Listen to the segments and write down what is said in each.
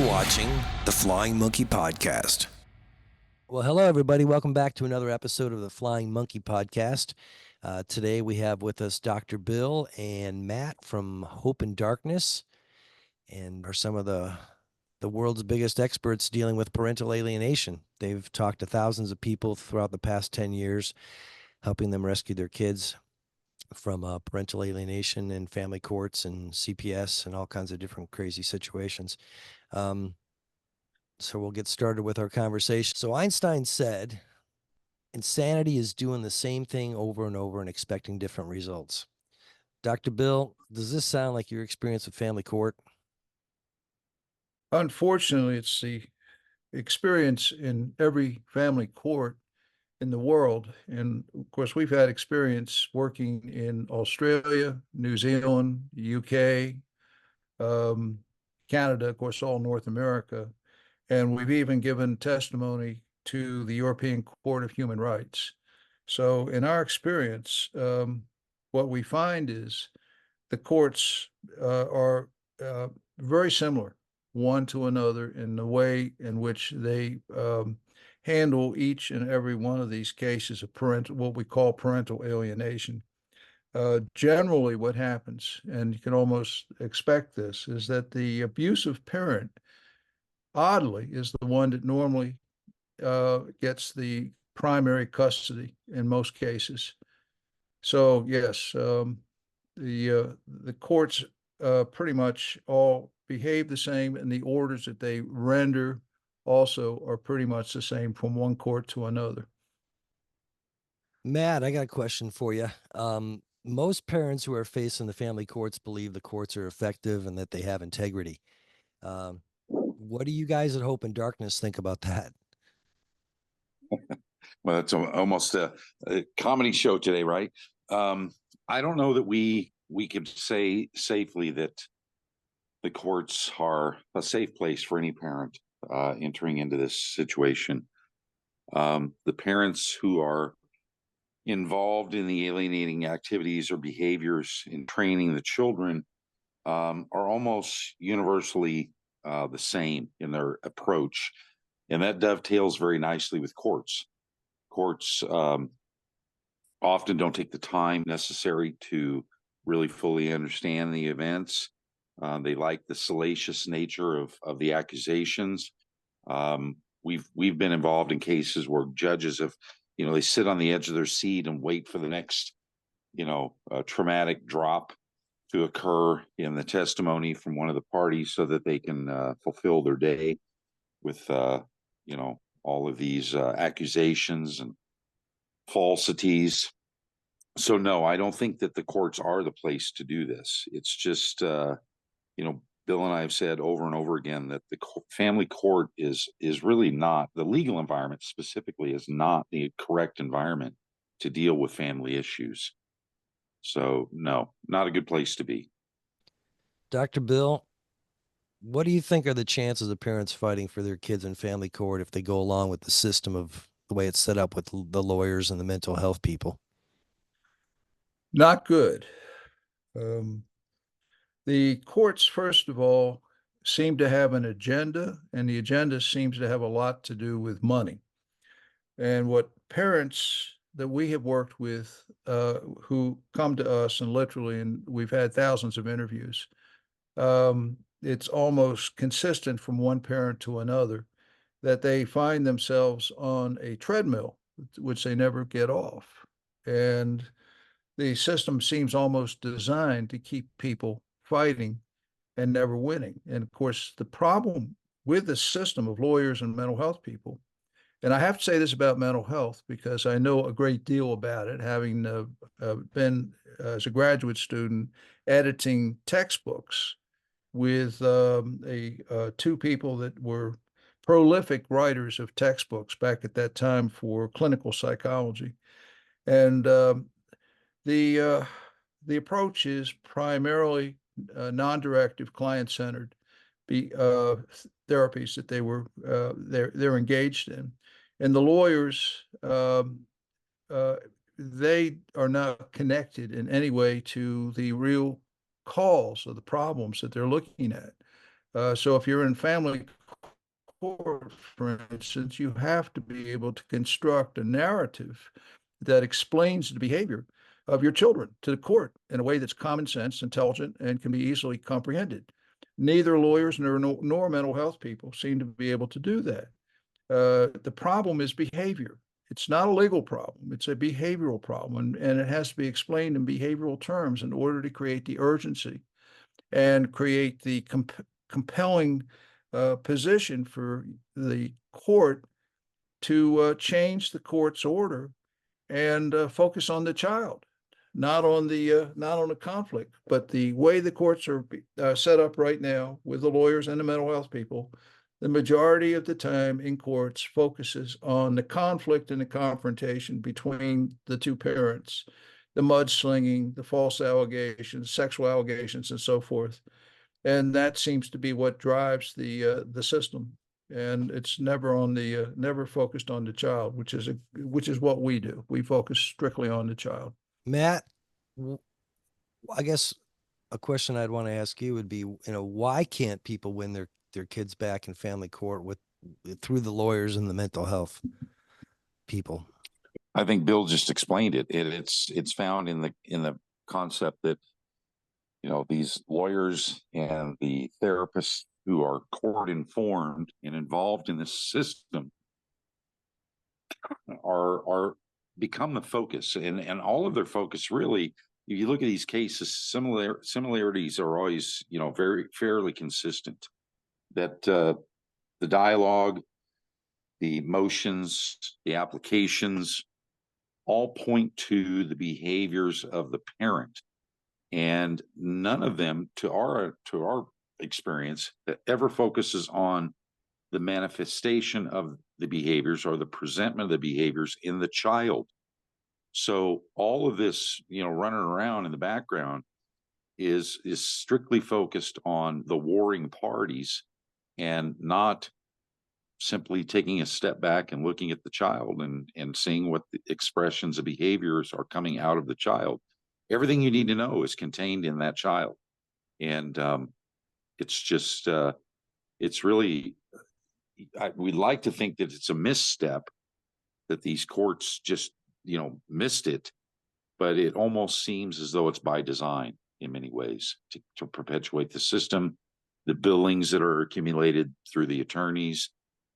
watching the Flying Monkey Podcast. Well, hello, everybody. Welcome back to another episode of the Flying Monkey Podcast. Today we have with us Dr. Bill and Matt from Hope in Darkness, and are some of the world's biggest experts dealing with parental alienation. They've talked to thousands of people throughout the past 10 years, helping them rescue their kids from parental alienation in family courts and CPS and all kinds of different crazy situations. So we'll get started with our conversation. So Einstein said, insanity is doing the same thing over and over and expecting different results. Dr. Bill, does this sound like your experience with family court? Unfortunately, it's the experience in every family court in the world. And of course, we've had experience working in Australia, New Zealand, UK, Canada, of course, all North America. And we've even given testimony to the European Court of Human Rights. So in our experience, what we find is the courts are very similar one to another in the way in which they handle each and every one of these cases of what we call parental alienation. Generally, what happens, and you can almost expect this, is that the abusive parent, oddly, is the one that normally gets the primary custody in most cases. So yes, the courts pretty much all behave the same, and the orders that they render also are pretty much the same from one court to another. Matt, I got a question for you. Most parents who are facing the family courts believe the courts are effective and that they have integrity. What do you guys at Hope in Darkness think about that? Well, it's almost a comedy show today, right? I don't know that we could say safely that the courts are a safe place for any parent entering into this situation. The parents who are involved in the alienating activities or behaviors in training the children are almost universally the same in their approach. And that dovetails very nicely with courts. Courts often don't take the time necessary to really fully understand the events. They like the salacious nature of the accusations. We've been involved in cases where judges have, they sit on the edge of their seat and wait for the next, traumatic drop to occur in the testimony from one of the parties so that they can fulfill their day with, all of these accusations and falsities. So no, I don't think that the courts are the place to do this. It's just, Bill and I have said over and over again that the family court is really not, the legal environment specifically is not the correct environment to deal with family issues. So no, not a good place to be. Dr. Bill, what do you think are the chances of parents fighting for their kids in family court if they go along with the system of the way it's set up with the lawyers and the mental health people? Not good. The courts, first of all, seem to have an agenda, and the agenda seems to have a lot to do with money. And what parents that we have worked with who come to us, and literally, and we've had thousands of interviews, it's almost consistent from one parent to another that they find themselves on a treadmill, which they never get off. And the system seems almost designed to keep people fighting and never winning. And of course, the problem with the system of lawyers and mental health people, and I have to say this about mental health because I know a great deal about it, having been as a graduate student editing textbooks with two people that were prolific writers of textbooks back at that time for clinical psychology. And the approach is primarily non-directive, client-centered therapies that they're engaged in, and the lawyers they are not connected in any way to the real cause of the problems that they're looking at. So if you're in family court, for instance, you have to be able to construct a narrative that explains the behavior of your children to the court in a way that's common sense, intelligent, and can be easily comprehended. Neither lawyers nor mental health people seem to be able to do that. The problem is behavior. It's not a legal problem. It's a behavioral problem, and it has to be explained in behavioral terms in order to create the urgency and create the compelling position for the court to change the court's order and focus on the child, not on the conflict. But the way the courts are set up right now with the lawyers and the mental health people, the majority of the time in courts focuses on the conflict and the confrontation between the two parents, the mudslinging, the false allegations, sexual allegations, and so forth. And that seems to be what drives the system. And it's never focused on the child, which is what we do. We focus strictly on the child. Matt, I guess a question I'd want to ask you would be, why can't people win their kids back in family court through the lawyers and the mental health people? I think Bill just explained it. It's found in the concept that, these lawyers and the therapists who are court informed and involved in this system are become the focus, and all of their focus really, if you look at these cases, similarities are always, very fairly consistent. That the dialogue, the motions, the applications all point to the behaviors of the parent, and none of them, to our experience, that ever focuses on the manifestation of the behaviors or the presentment of the behaviors in the child. So all of this, running around in the background is strictly focused on the warring parties and not simply taking a step back and looking at the child and seeing what the expressions of behaviors are coming out of the child. Everything you need to know is contained in that child. And it's just, it's really, we'd like to think that it's a misstep, that these courts just, missed it, but it almost seems as though it's by design in many ways to perpetuate the system, the billings that are accumulated through the attorneys,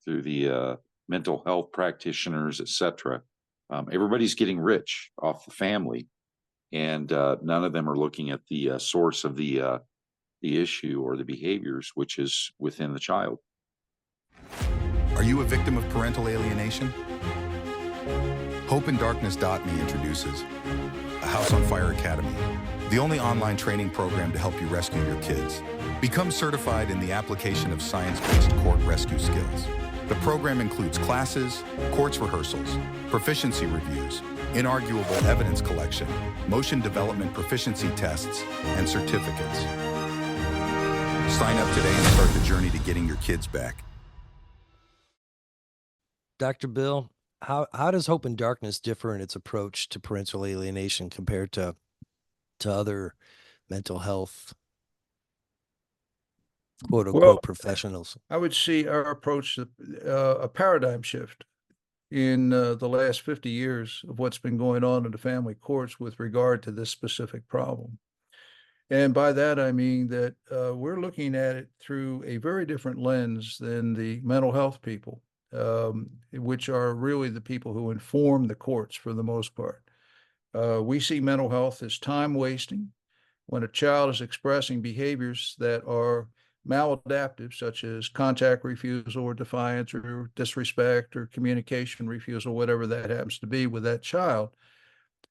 through the mental health practitioners, etc. Everybody's getting rich off the family, and none of them are looking at the source of the issue or the behaviors, which is within the child. Are you a victim of parental alienation? HopeInDarkness.me introduces a House on Fire Academy, the only online training program to help you rescue your kids. Become certified in the application of science-based court rescue skills. The program includes classes, courts rehearsals, proficiency reviews, inarguable evidence collection, motion development proficiency tests, and certificates. Sign up today and start the journey to getting your kids back. Dr. Bill, how does Hope in Darkness differ in its approach to parental alienation compared to other mental health, quote unquote, professionals? I would see our approach a paradigm shift in the last 50 years of what's been going on in the family courts with regard to this specific problem. And by that, I mean that we're looking at it through a very different lens than the mental health people, which are really the people who inform the courts for the most part. We see mental health as time wasting. When a child is expressing behaviors that are maladaptive, such as contact refusal or defiance or disrespect or communication refusal, whatever that happens to be with that child,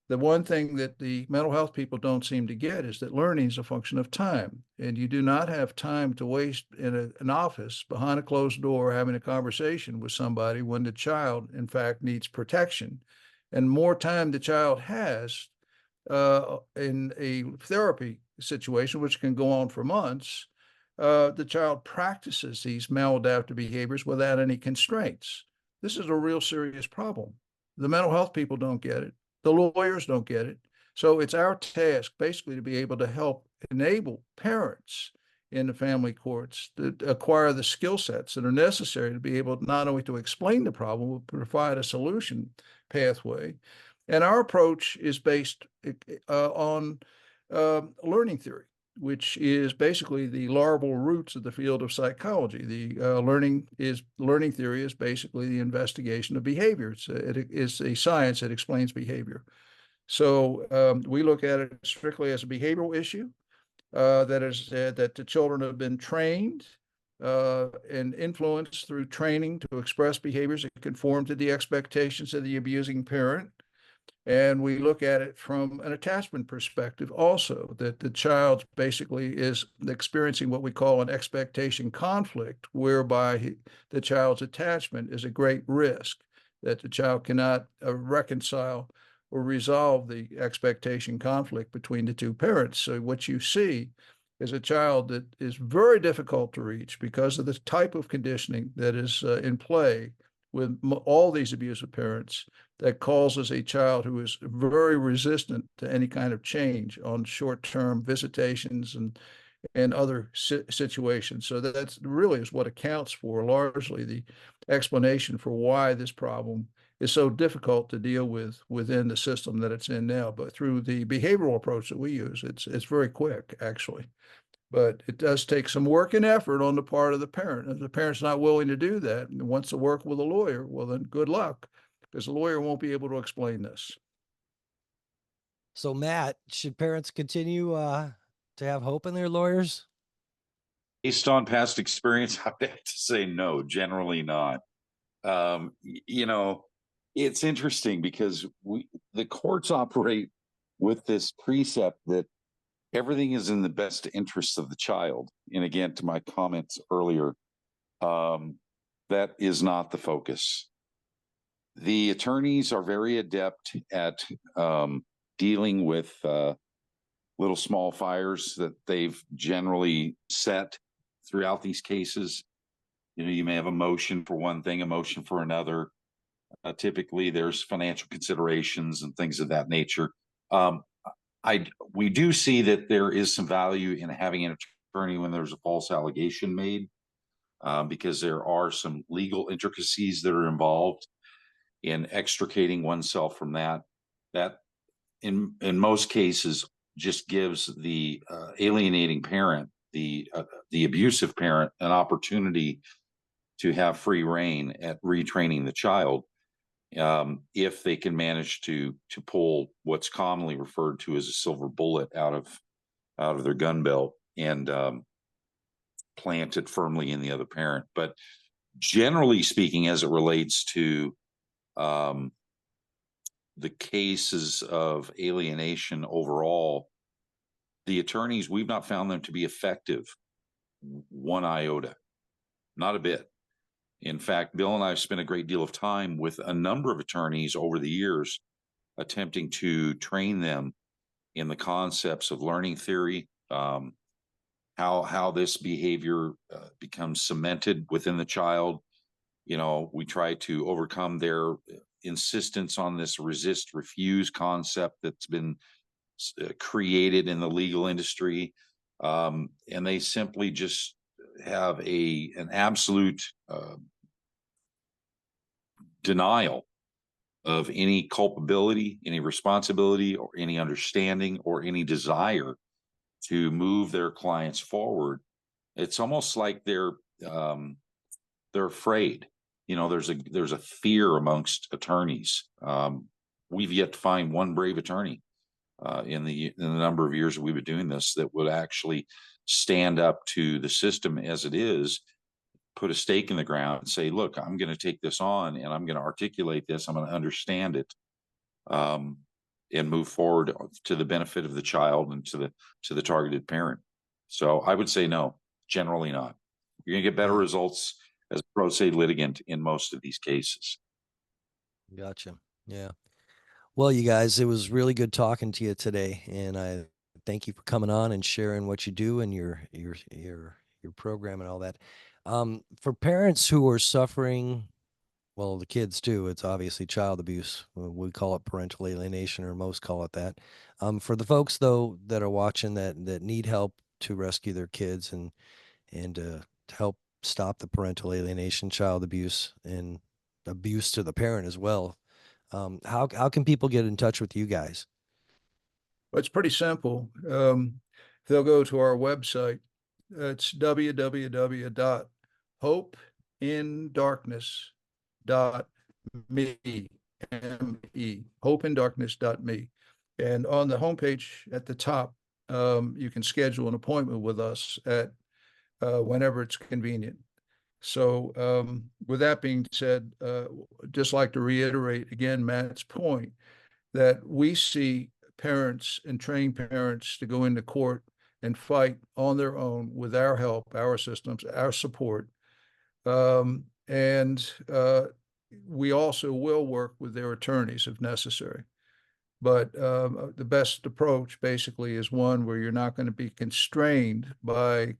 the one thing that the mental health people don't seem to get is that learning is a function of time. And you do not have time to waste in an office behind a closed door having a conversation with somebody when the child, in fact, needs protection. And more time the child has in a therapy situation, which can go on for months, the child practices these maladaptive behaviors without any constraints. This is a real serious problem. The mental health people don't get it. The lawyers don't get it. So it's our task basically to be able to help enable parents in the family courts that acquire the skill sets that are necessary to be able not only to explain the problem, but provide a solution pathway. And our approach is based on learning theory, which is basically the larval roots of the field of psychology. The learning theory is basically the investigation of behavior. It is a science that explains behavior. So we look at it strictly as a behavioral issue. That the children have been trained and influenced through training to express behaviors that conform to the expectations of the abusing parent. And we look at it from an attachment perspective also, that the child basically is experiencing what we call an expectation conflict, whereby the child's attachment is a great risk, that the child cannot reconcile or resolve the expectation conflict between the two parents. So what you see is a child that is very difficult to reach because of the type of conditioning that is in play with all these abusive parents, that causes a child who is very resistant to any kind of change on short-term visitations and other situations. So that's really is what accounts for largely the explanation for why this problem is so difficult to deal with within the system that it's in now. But through the behavioral approach that we use, it's very quick, actually. But it does take some work and effort on the part of the parent. If the parent's not willing to do that and wants to work with a lawyer, well, then good luck, because the lawyer won't be able to explain this. So, Matt, should parents continue to have hope in their lawyers? Based on past experience, I would have to say no, generally not. You know, it's interesting because the courts operate with this precept that everything is in the best interest of the child. And again, to my comments earlier, that is not the focus. The attorneys are very adept at dealing with little small fires that they've generally set throughout these cases. You know, you may have a motion for one thing, a motion for another. Typically, there's financial considerations and things of that nature. We do see that there is some value in having an attorney when there's a false allegation made, because there are some legal intricacies that are involved in extricating oneself from that. That, in most cases, just gives the alienating parent, the abusive parent, an opportunity to have free reign at retraining the child, if they can manage to pull what's commonly referred to as a silver bullet out of their gun belt and plant it firmly in the other parent. But generally speaking, as it relates to the cases of alienation overall, the attorneys, we've not found them to be effective one iota, not a bit. In fact, Bill and I have spent a great deal of time with a number of attorneys over the years, attempting to train them in the concepts of learning theory, how this behavior becomes cemented within the child. You know, we try to overcome their insistence on this resist refuse concept that's been created in the legal industry, and they simply just have an absolute denial of any culpability, any responsibility, or any understanding, or any desire to move their clients forward. It's almost like they're afraid. You know, there's a fear amongst attorneys. We've yet to find one brave attorney in the number of years that we've been doing this that would actually stand up to the system as it is, put a stake in the ground and say, look, I'm going to take this on and I'm going to articulate this. I'm going to understand it, and move forward to the benefit of the child and to the targeted parent. So I would say no, generally not. You're going to get better results as a pro se litigant in most of these cases. Gotcha. Yeah. Well, you guys, it was really good talking to you today, and I thank you for coming on and sharing what you do and your program and all that. For parents who are suffering, well, the kids too, it's obviously child abuse. We call it parental alienation, or most call it that. For the folks though that are watching that need help to rescue their kids and to help stop the parental alienation, child abuse, and abuse to the parent as well. How can people get in touch with you guys? Well, it's pretty simple. They'll go to our website. It's www.hopeindarkness.me, M-E, hopeindarkness.me. And on the homepage at the top, you can schedule an appointment with us at whenever it's convenient. So with that being said, just like to reiterate again Matt's point that we see parents and train parents to go into court and fight on their own with our help, our systems, our support. And we also will work with their attorneys if necessary. But the best approach basically is one where you're not going to be constrained by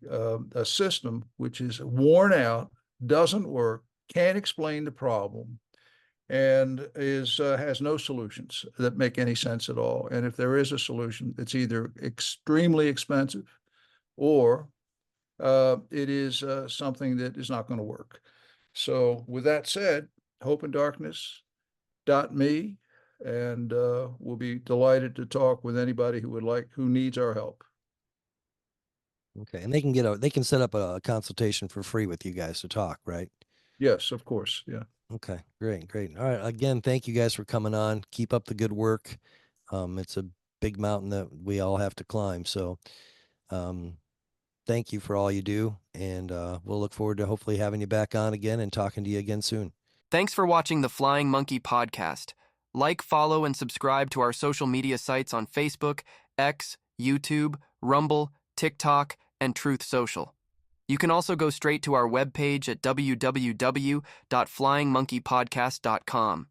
a system which is worn out, doesn't work, can't explain the problem, and has no solutions that make any sense at all. And if there is a solution, it's either extremely expensive or it is something that is not going to work. So with that said, hopeindarkness.me, and we'll be delighted to talk with anybody who needs our help. Okay, and they can set up a consultation for free with you guys to talk, right? Yes, of course. Yeah. Okay, great. All right. Again, thank you guys for coming on. Keep up the good work. It's a big mountain that we all have to climb. So, thank you for all you do. And we'll look forward to hopefully having you back on again and talking to you again soon. Thanks for watching the Flying Monkey Podcast. Like, follow, and subscribe to our social media sites on Facebook, X, YouTube, Rumble, TikTok, and Truth Social. You can also go straight to our webpage at www.flyingmonkeypodcast.com.